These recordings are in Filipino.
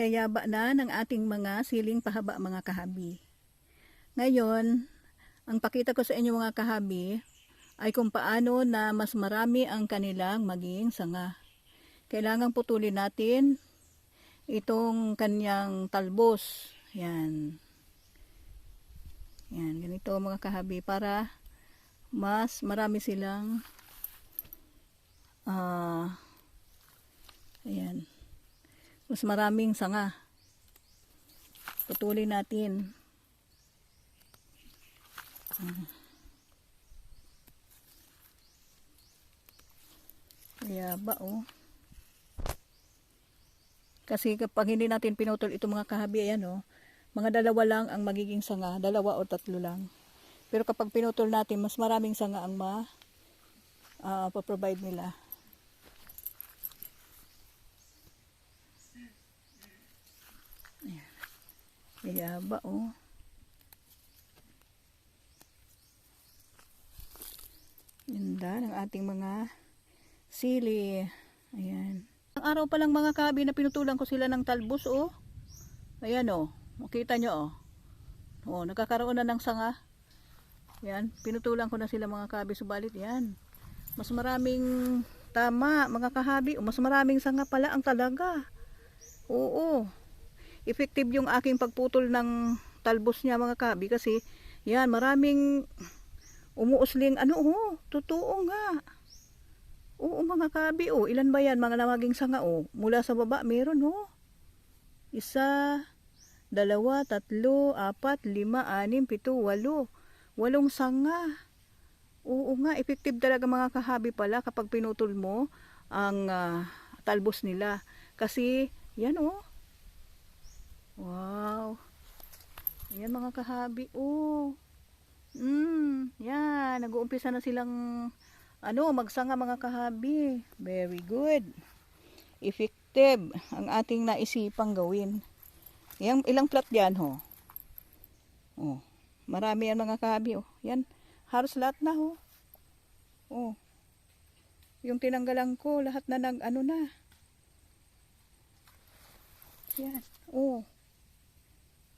yayaba na ng ating mga siling pahaba mga kahabi. Ngayon, ang pakita ko sa inyo mga kahabi ay kung paano na mas marami ang kanilang maging sanga. Kailangang putulin natin itong kanyang talbos. Yan. Yan, ganito mga kahabi para mas marami silang ayan. Mas maraming sanga. Putulin natin. Yaba oh. Kasi kapag hindi natin pinutol ito mga kahabi, ayan oh, mga dalawa lang ang magiging sanga, dalawa o tatlo lang. Pero kapag pinutol natin, mas maraming sanga ang pa-provide nila. Yaba oh. Ganda ng ating mga sili. Ayan. Ang araw pa lang mga kahabi na pinutulan ko sila ng talbos oh. Ayan oh. Makita nyo oh. Oh, nagkakaroon na ng sanga. Yan, pinutulan ko na sila mga kahabi, subalit yan. Mas maraming tama mga kahabi, mas maraming sanga pala ang talaga. Oo. Effective yung aking pagputol ng talbos niya mga kahabi kasi yan, maraming umuusling totoo nga. Oo mga kahabi, ilan ba yan mga namaging sanga mula sa baba meron 1, 2, 3, 4, 5, 6, 7, 8. 8 sanga. Oo nga, effective talaga mga kahabi pala kapag pinutol mo ang talbos nila. Kasi, yan wow. Yan mga kahabi yan, nag-uumpisa na silang magsanga mga kahabi. Very good. Effective ang ating naisipang gawin. Yang ilang plat yan marami yan mga kahabi yan, halos lahat na yung tinanggalan ko lahat na na yan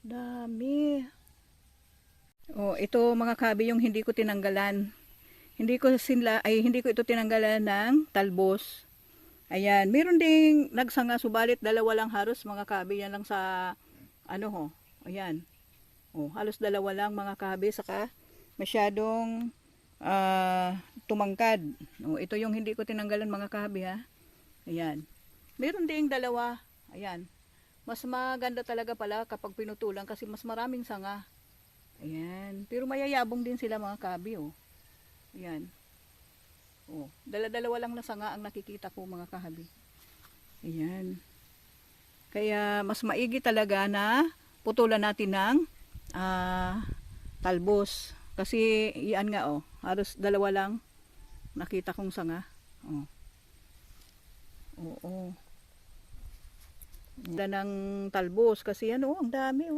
dami ito mga kahabi yung hindi ko tinanggalan, hindi ko ito tinanggalan ng talbos. Ayan, meron ding nagsanga subalit dalawa lang halos mga kahabi, yan lang sa ayan. Halos dalawa lang mga kahabi, saka masyadong tumangkad. Ito yung hindi ko tinanggalan mga kahabi Ayan. Meron ding dalawa. Ayan. Mas maganda talaga pala kapag pinutulan kasi mas maraming sanga. Ayan. Pero mayayabong din sila mga kahabi Ayan. Dala-dalawa lang na sanga ang nakikita ko mga kahabi. Ayan. Kaya mas maigi talaga na putulan natin ng talbos. Kasi iyan nga halos dalawa lang nakita kong sanga. Ganda ng talbos kasi yan ang dami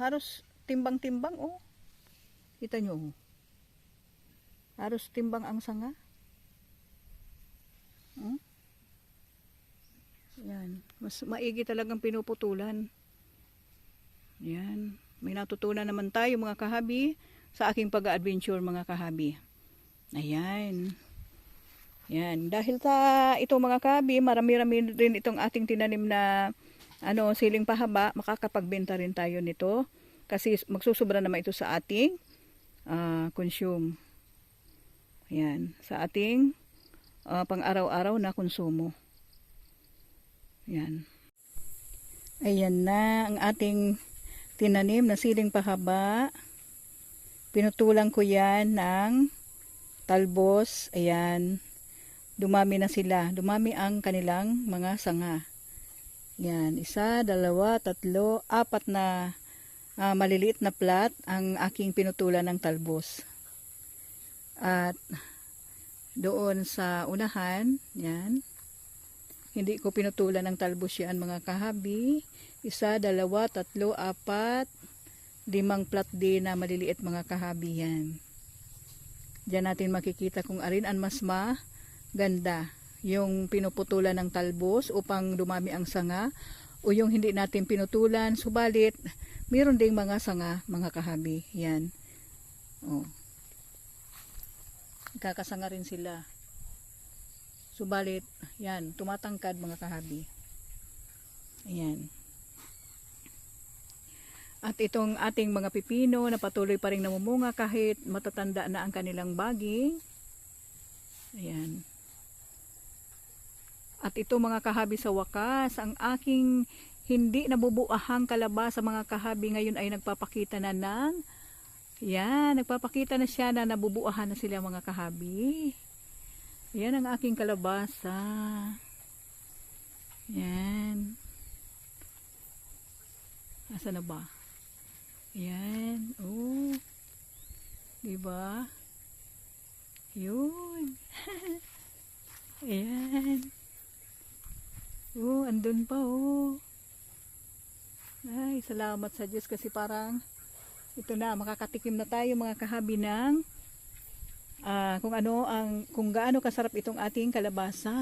halos timbang-timbang Kita nyo halos timbang ang sanga. Yan, mas maigi talagang pinuputulan. Yan, may natutunan naman tayo mga kahabi sa aking pag-adventure mga kahabi. Ayan. Yan, dahil sa ito mga kahabi, marami-rami rin itong ating tinanim na siling pahaba, makakapagbenta rin tayo nito kasi magsusubra naman ito sa ating consume. Ayan, sa ating pang-araw-araw na konsumo. Ayan. Ayan na ang ating tinanim na siling pahaba. Pinutulan ko yan ng talbos. Ayan. Dumami na sila. Dumami ang kanilang mga sanga. Ayan. 1, 2, 3, 4 na maliliit na plat ang aking pinutulan ng talbos. At doon sa unahan, yan. Hindi ko pinutulan ng talbos yan mga kahabi. 1, 2, 3, 4, 5 plat din na maliliit mga kahabi yan. Diyan natin makikita kung alin ang mas maganda. Yung pinuputulan ng talbos upang dumami ang sanga o yung hindi natin pinutulan. Subalit, mayroon ding mga sanga, mga kahabi. Yan. Oh. Kakasanga rin sila. Subalit, yan, tumatangkad mga kahabi. Ayan. At itong ating mga pipino na patuloy pa rin namumunga kahit matatanda na ang kanilang baging. Ayan. At ito mga kahabi sa wakas, ang aking hindi nabubuahang kalabasa mga kahabi ngayon ay nagpapakita na ng, yan, nagpapakita na siya na nabubuahan na sila mga kahabi. Yan ang aking kalabasa. Yan. Asa na ba? Yan. Oh. Diba? Yun. Ayan. Oh, andun pa oh. Ay, salamat sa Diyos kasi parang ito na, makakatikim na tayo mga kahabi ng kung gaano kasarap itong ating kalabasa.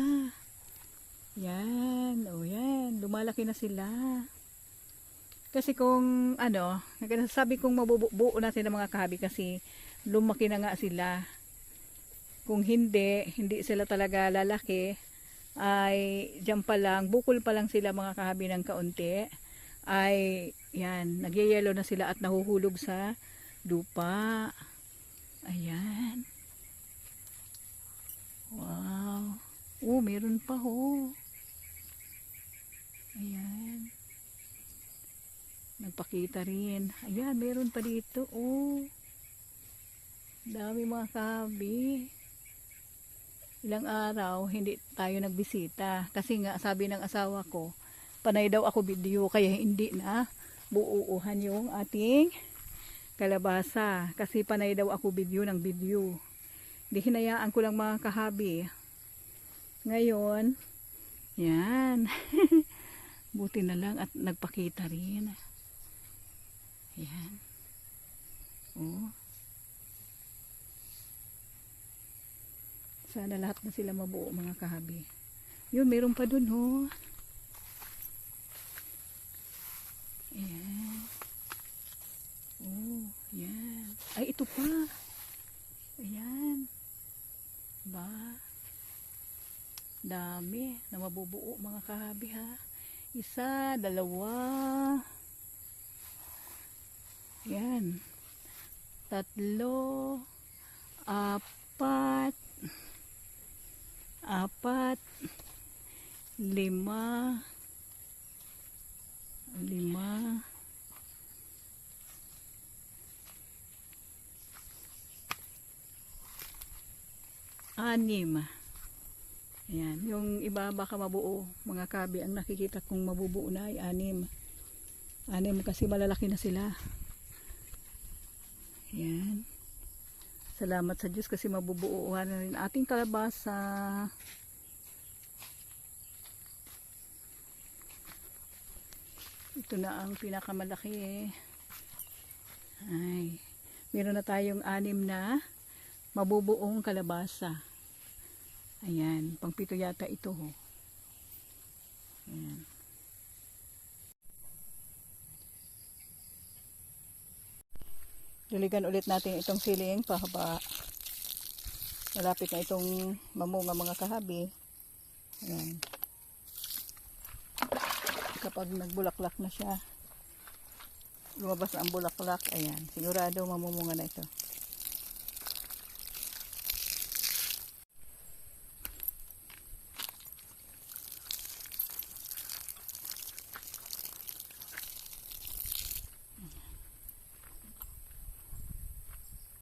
Yan, oh yan, lumalaki na sila. Kasi kung sabi kong mabubuo natin ng mga kahabi kasi lumaki na nga sila. Kung hindi sila talaga lalaki, ay diyan pa lang, bukol pa lang sila mga kahabi ng kaunti, ay yan, nagyayelo na sila at nahuhulog sa lupa. Ayan. Wow. Oh, meron pa ho. Ayan. Nagpakita rin. Ayan, meron pa dito. Oh. Dami mga kahabi. Ilang araw hindi tayo nagbisita kasi nga sabi ng asawa ko panay daw ako video kaya hindi na buuuhan yung ating kalabasa kasi panay daw ako video ng video. Di hinayaan ko lang mga kahabi. Ngayon yan. Buti na lang at nagpakita rin. Yan. Oh. Sana lahat na sila mabuo mga kahabi. Yun, meron pa dun ho. Ayan. Oh, yan. Ay, ito pa. Ayan. Ba? Dami na mabubuo mga kahabi ha. Isa, dalawa. Yan. Tatlo. Apat. Lima. Anim. Ayan. Yung iba baka mabuo. Mga kabi, ang nakikita kong mabubuo na ay anim. Anim kasi malalaki na sila. Ayan. Salamat sa Diyos kasi mabubuuhan na rin ating kalabasa. Ito na ang pinakamalaki. Ay, meron na tayong anim na mabubuong kalabasa. Ayan, pangpito yata ito ho. Ayan. Duligan ulit natin itong siling pahaba. Malapit na itong mamunga mga kahabi. Ayan. Kapag nagbulaklak na siya, lumabas na ang bulaklak, ayan, sigurado mamumunga na ito.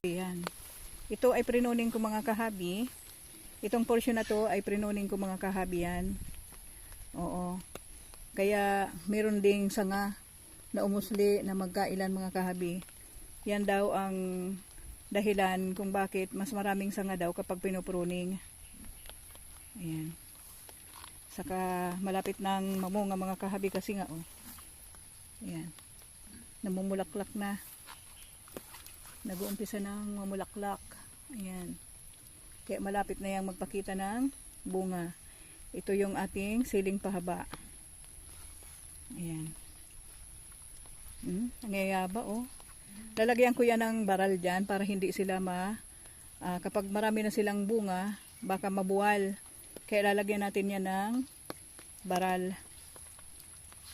Ayan. Ito ay prinuning ko mga kahabi. Itong portion na to ay prinuning ko mga kahabi yan. Oo. Kaya meron ding sanga na umusli na magkailan mga kahabi. Yan daw ang dahilan kung bakit mas maraming sanga daw kapag pinupruning. Ayan. Saka malapit nang mamunga mga kahabi kasi nga oh. Ayan. Namumulaklak na. Nag-uumpisa ng mamulaklak. Ayan. Kaya malapit na yang magpakita ng bunga. Ito yung ating siling pahaba. Ayan. Nangyayaba oh. Lalagyan ko yan ng baral dyan para hindi sila kapag marami na silang bunga, baka mabuwal. Kaya lalagyan natin yan ng baral.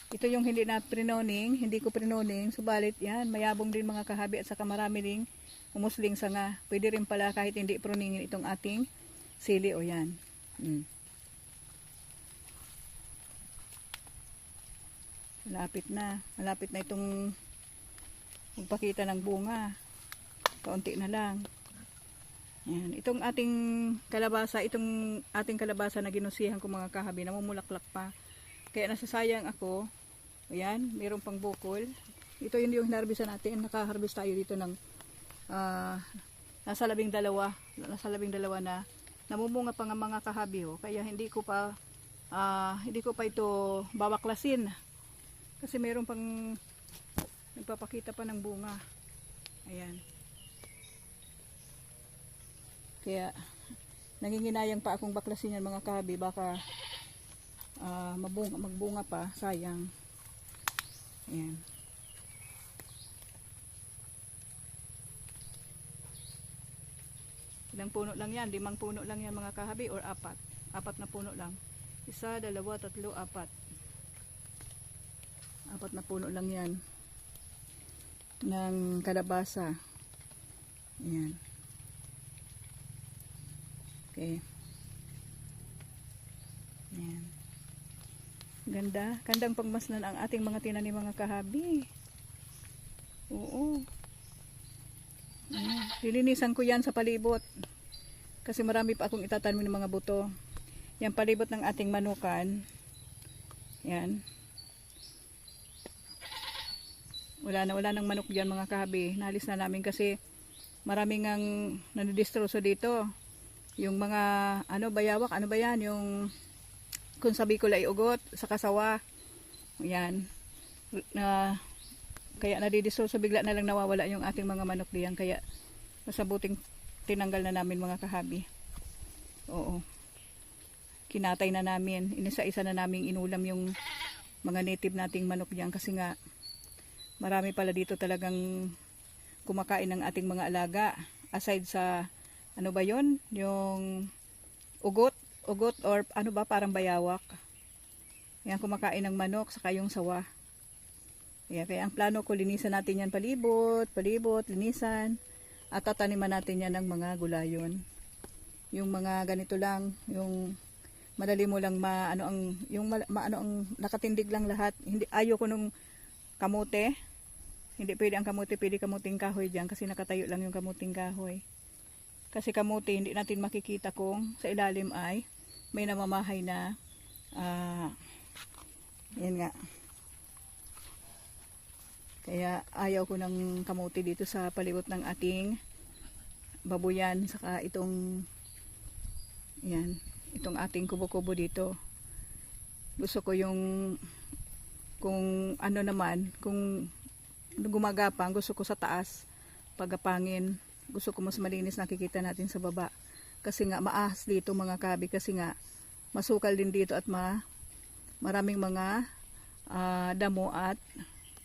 Ito yung hindi na prinoning, hindi ko prinoning, subalit yan, mayabong din mga kahabi at saka marami ring umusling sanga. Pwede rin pala kahit hindi pruningin itong ating sili o yan. Malapit na itong magpakita ng bunga. Kaunti na lang. Yan. Itong ating kalabasa na ginusihan ko mga kahabi, namumulaklak pa. Kaya nasasayang ako. Ayan, mayroon pang bukol. Ito yun yung hinarbisan natin. Nakaharvest tayo dito ng nasa 12 na namumunga pa nga mga kahabi. Kaya hindi ko pa ito babaklasin. Kasi mayroon pang nagpapakita pa ng bunga. Ayan. Kaya nanginginayang pa akong baklasin yan mga kahabi, baka magbunga pa, sayang. Ayan. Ilang puno lang yan? 5 puno lang yan mga kahabi, or 4? 4 na puno lang. 1, 2, 3, 4. 4 na puno lang yan ng kalabasa. Ayan. Okay. Ayan. Gandang pagmasdan ang ating mga tinanim mga kahabi. Oo. Ayan. Lilinisan ko yan sa palibot. Kasi marami pa akong itatanim ng mga buto. Yan palibot ng ating manukan. Yan. Wala nang manok diyan mga kahabi. Nalis na namin kasi maraming ang nanidistroso dito. Yung mga bayawak, ano ba yan? Yung kung sabi ko ay ugot sa kasawa. Yan. Kaya nadidistroso, bigla na lang nawawala yung ating mga manok diyan. Kaya masabuting tinanggal na namin mga kahabi. Oo. Kinatay na namin. Inisa-isa na namin inulam yung mga native nating manok diyan kasi nga marami pala dito talagang kumakain ng ating mga alaga. Aside sa, ano ba yon? Yung ugot or ano ba, parang bayawak. Yan, kumakain ng manok, saka yung sawa. Kaya ang plano ko, linisan natin yan palibot, linisan. At tataniman natin yan ng mga gulayon. Yung mga ganito lang, yung madali mo lang ang nakatindig lang lahat. Hindi, ayoko nung kamote. Hindi pwede ang kamote, pwede kamuting kahoy dyan kasi nakatayo lang yung kamuting kahoy. Kasi kamote, hindi natin makikita kung sa ilalim ay may namamahay na yan nga. Kaya ayaw ko ng kamote dito sa palibot ng ating babuyan, saka itong ating kubo-kubo dito. Gusto ko yung kung ano naman, kung gumagapang, gusto ko sa taas, pagapangin, gusto ko mas malinis nakikita natin sa baba. Kasi nga maahas dito mga kabi, kasi nga masukal din dito at maraming mga damo at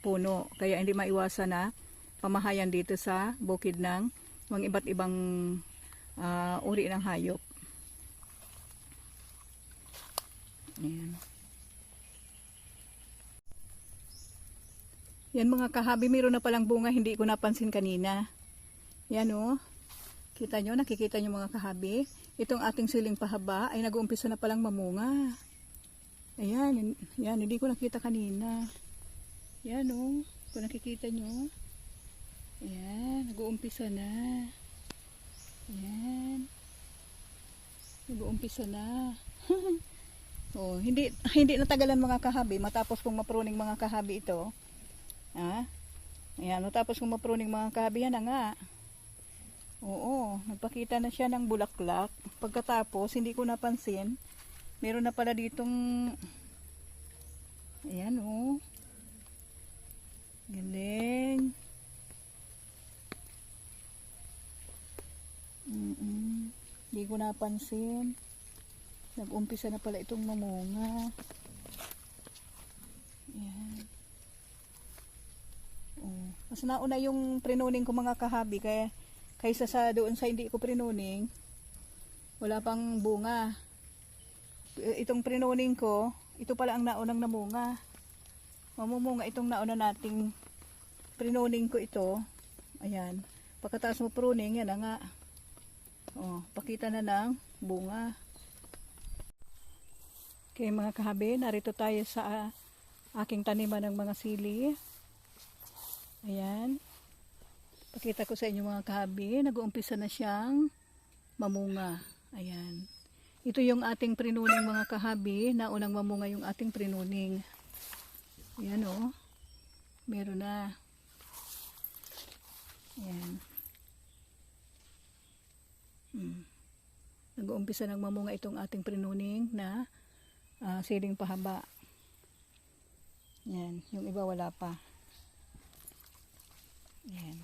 puno. Kaya hindi maiwasan na pamahayan dito sa bukid ng mga iba't ibang uri ng hayop. Ayan. Yan mga kahabi, mayroon na palang bunga, hindi ko napansin kanina. Yan o. Nakikita nyo mga kahabi. Itong ating siling pahaba ay nag-uumpisa na palang mamunga. Ayan, yan, hindi ko nakita kanina. Yan o. Kung nakikita nyo. Ayan, nag-uumpisa na. Ayan. Nag-uumpisa na. hindi natagalan mga kahabi. Matapos kong mapruning mga kahabi ito. Ayan, tapos kung mapruning mga kahabi, yan na nga. Oo, nagpakita na siya ng bulaklak. Pagkatapos, hindi ko napansin, meron na pala ditong, ayan o. Galing. Hindi ko napansin. Nag-umpisa na pala itong mamunga. Ayan. mas nauna yung prinuning ko mga kahabi kaysa sa doon sa hindi ko prinuning. Wala pang bunga. Itong prinuning ko, ito pala ang naunang namunga. Mamumunga itong nauna nating prinuning ko ito. Ayan. Pagkatapos mo pruning, yan na nga. Oh, pakita na ng bunga. Okay mga kahabi, narito tayo sa aking taniman ng mga sili. Ayan. Pakita ko sa inyo mga kahabi, nag-uumpisa na siyang mamunga. Ayan. Ito yung ating prinuning mga kahabi, na unang mamunga yung ating prinuning. Ayan o. Meron na. Ayan. Nag-uumpisa ng mamunga itong ating prinuning na siling pahaba. Yan, yung iba wala pa. Yan.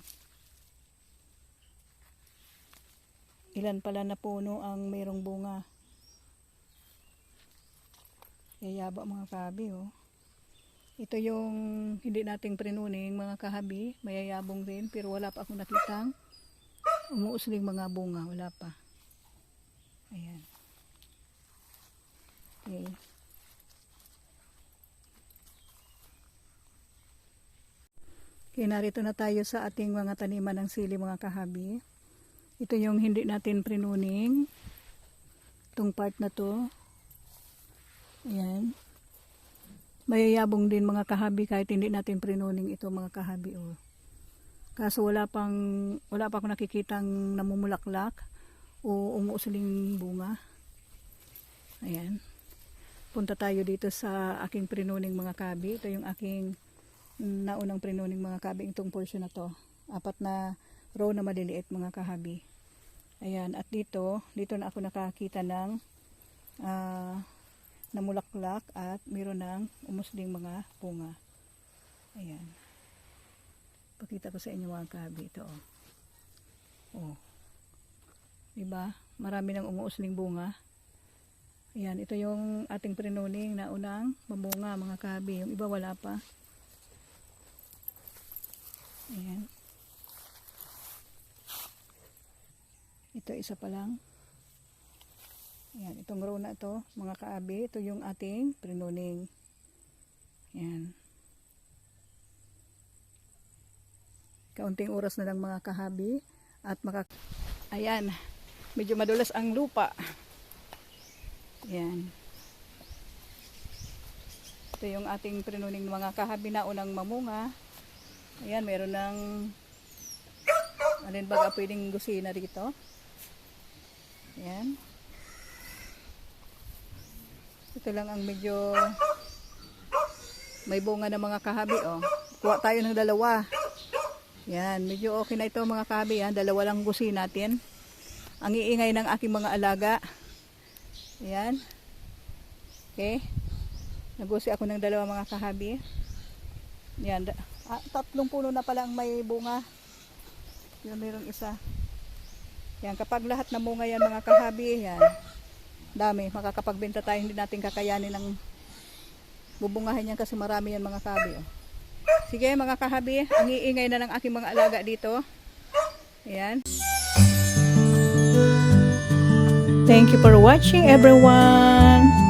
Ilan pala na puno ang mayroong bunga. Yayaba mga kahabi oh. Ito yung hindi nating prinuning mga kahabi, mayayabong din pero wala pa akong nakitang umuusling mga bunga, wala pa. Ayan. Okay. Okay, narito na tayo sa ating mga taniman ng sili mga kahabi. Ito yung hindi natin prinuning. Itong part na to. Ayan. Mayayabong din mga kahabi kahit hindi natin prinuning ito mga kahabi. Oh. Kaso wala pa akong nakikitang namumulaklak o umuusling bunga. Ayan. Punta tayo dito sa aking prinuning mga kahabi. Ito yung aking naunang prinuning mga kahabi, itong portion na to. 4 na row na maliliit mga kahabi. Ayan, at dito na ako nakakita ng namulaklak at mayroon ng umusling mga bunga. Ayan. Pakita ko sa inyo mga kahabi ito. Oh. Diba? Marami ng umuusling bunga. Ayan, ito yung ating prinuning na unang mamunga mga kahabi. Yung iba wala pa. Ayan. Ito isa pa lang. Ayan, itong row na ito, mga kaabi, ito yung ating prinuning. Ayan. Kaunting oras na lang mga kahabi at ayan, medyo madulas ang lupa. Ayan. Ito yung ating prinuning mga kahabi na unang mamunga. Ayan, meron ng alin baga pwedeng gusina dito. Ayan. Ito lang ang medyo may bunga na mga kahabi. Oh. Kuha tayo ng 2. Ayan, medyo okay na ito mga kahabi. Yan. 2 lang gusi natin. Ang iingay ng aking mga alaga. Ayan. Okay. Nagusi ako ng 2 mga kahabi. Ayan. 3 puno na pala ang may bunga. Yan, mayroong isa. Yan, kapag lahat na bunga yan mga kahabi, yan. Dami, makakapagbenta tayo, hindi natin kakayanin ng bubungahin yan kasi marami yan mga kahabi. Oh. Sige mga kahabi, ang iingay na ng aking mga alaga dito. Yan. Thank you for watching everyone.